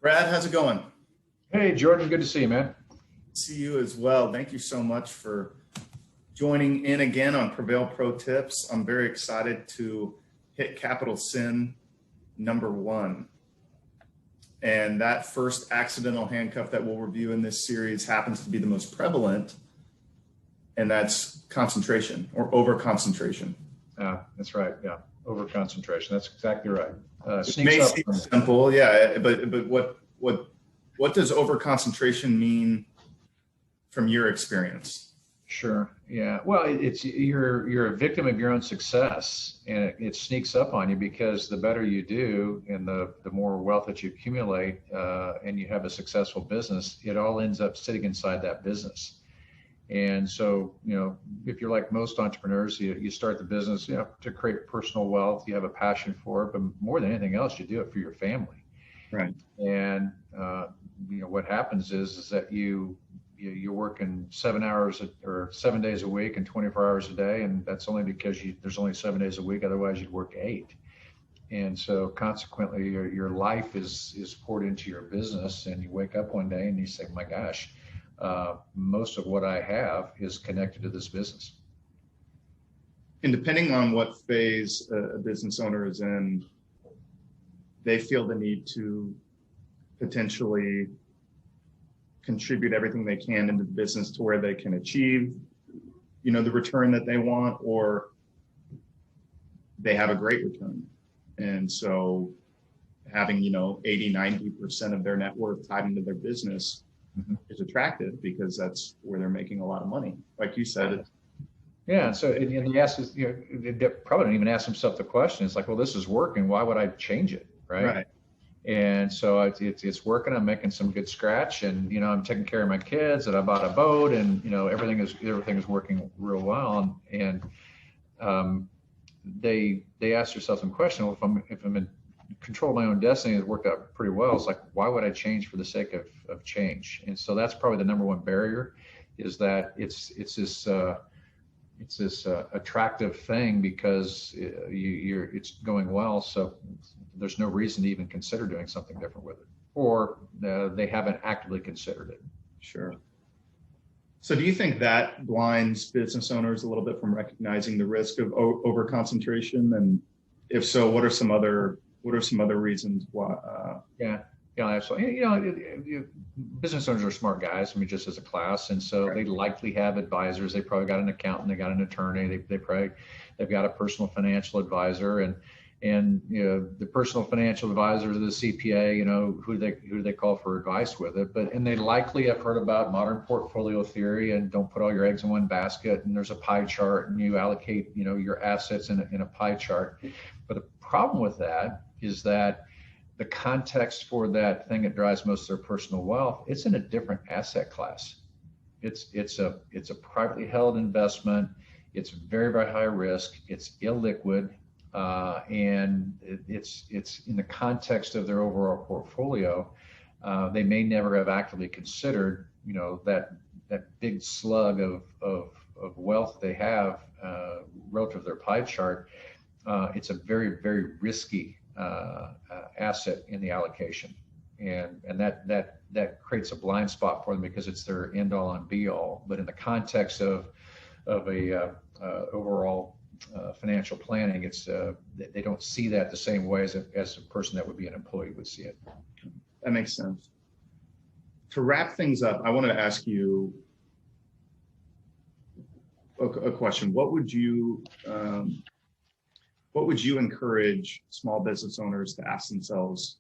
Brad, how's it going? Hey, Jordan, good to see you, man. See you as well. Thank you so much for joining in again on Prevail Pro Tips. I'm very excited to hit capital sin number one. And that first accidental handcuff that we'll review in this series happens to be the most prevalent, and that's concentration or overconcentration. That's right. Yeah, overconcentration. That's exactly right. It Sneaks may up seem on you. simple, yeah, but what does overconcentration mean from your experience? Sure. Yeah. Well, it's you're a victim of your own success, and it sneaks up on you because the better you do, and the more wealth that you accumulate, and you have a successful business, it all ends up sitting inside that business. And so, if you're like most entrepreneurs, you start the business, to create personal wealth. You have a passion for it, but more than anything else, you do it for your family. Right. And what happens is that you're working 7 hours or 7 days a week and 24 hours a day, and that's only because there's only 7 days a week. Otherwise, you'd work 8. And so, consequently, your life is poured into your business, and you wake up one day and you say, "My gosh, most of what I have is connected to this business." And depending on what phase a business owner is in, they feel the need to potentially contribute everything they can into the business to where they can achieve, the return that they want, or they have a great return. And so having, 80, 90% of their net worth tied into their business is attractive because that's where they're making a lot of money. Like you said, Yeah. So, and he asks, they probably don't even ask himself the question. It's like, well, this is working. Why would I change it? right. And so it's working. I'm making some good scratch, and I'm taking care of my kids, and I bought a boat, and everything is working real well. And they ask themselves some question. Well, if I'm in control of my own destiny, it's worked out pretty well. It's like, why would I change for the sake of change? And so that's probably the number one barrier, is that it's this attractive thing because it's going well. So there's no reason to even consider doing something different with it, or they haven't actively considered it. Sure. So do you think that blinds business owners a little bit from recognizing the risk of overconcentration? And if so, what are some other reasons why? Yeah, absolutely. Business owners are smart guys. I mean, just as a class, and so Right. they likely have advisors. They probably got an accountant. They got an attorney. They've got a personal financial advisor, and the personal financial advisor, the CPA. Who do they call for advice with it? And they likely have heard about modern portfolio theory and don't put all your eggs in one basket. And there's a pie chart, and you allocate your assets in a pie chart. But the problem with that is that the context for that thing that drives most of their personal wealth, it's in a different asset class. It's a privately held investment. It's very, very high risk. It's illiquid, and it's in the context of their overall portfolio. They may never have actively considered that big slug of wealth they have relative to their pie chart. It's a very, very risky asset in the allocation, and that creates a blind spot for them because it's their end all and be all. But in the context of a overall financial planning, it's they don't see that the same way as a person that would be an employee would see it. That makes sense. To wrap things up, I wanted to ask you a question. What would you encourage small business owners to ask themselves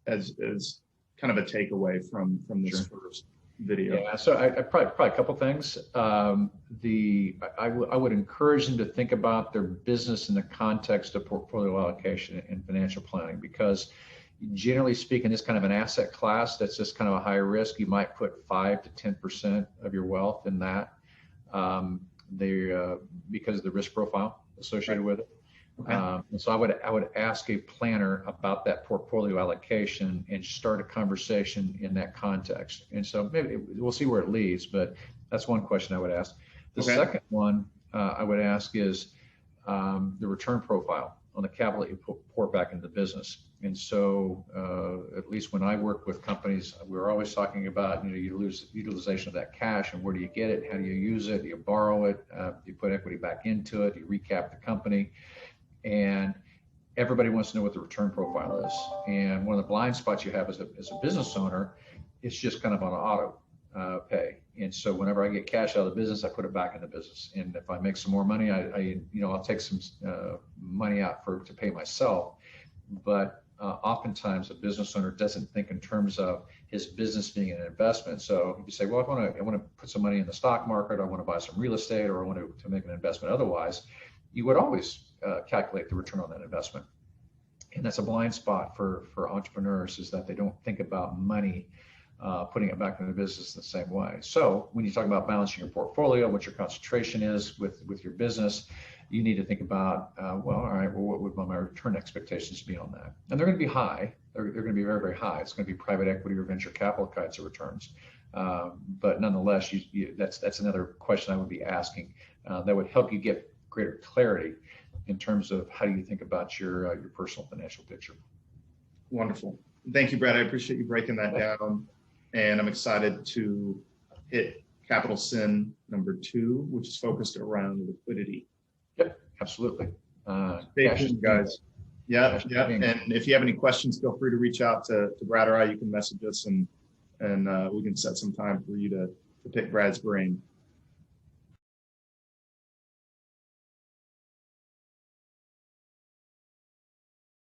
as kind of a takeaway from this first video? Yeah, so I probably a couple things. I would encourage them to think about their business in the context of portfolio allocation and financial planning, because generally speaking, this kind of an asset class that's just kind of a high risk, you might put 5 to 10% of your wealth in that, because of the risk profile associated with it. Okay. And so I would ask a planner about that portfolio allocation and start a conversation in that context. And so maybe we'll see where it leads, but that's one question I would ask. The Okay. second one I would ask is the return profile on the capital that you pour back into the business. And so, at least when I work with companies, we're always talking about, utilization of that cash and where do you get it? How do you use it? Do you borrow it? Do you put equity back into it? Do you recap the company? And everybody wants to know what the return profile is. And one of the blind spots you have as a business owner, it's just kind of on auto pay. And so whenever I get cash out of the business, I put it back in the business. And if I make some more money, I'll take some money out to pay myself. But oftentimes a business owner doesn't think in terms of his business being an investment. So if you say, well, I want to put some money in the stock market, I want to buy some real estate, or I want to make an investment otherwise, you would always calculate the return on that investment. And that's a blind spot for entrepreneurs, is that they don't think about money, putting it back in the business in the same way. So when you talk about balancing your portfolio, what your concentration is with your business, you need to think about, what would my return expectations be on that? And they're going to be high. They're going to be very, very high. It's going to be private equity or venture capital kinds of returns. But nonetheless, that's another question I would be asking that would help you get greater clarity in terms of how do you think about your personal financial picture. Wonderful. Thank you, Brad. I appreciate you breaking that down. And I'm excited to hit capital sin number 2, which is focused around liquidity. Yep, absolutely. Stay tuned, guys. Yeah. And if you have any questions, feel free to reach out to Brad or I. You can message us, and we can set some time for you to pick Brad's brain.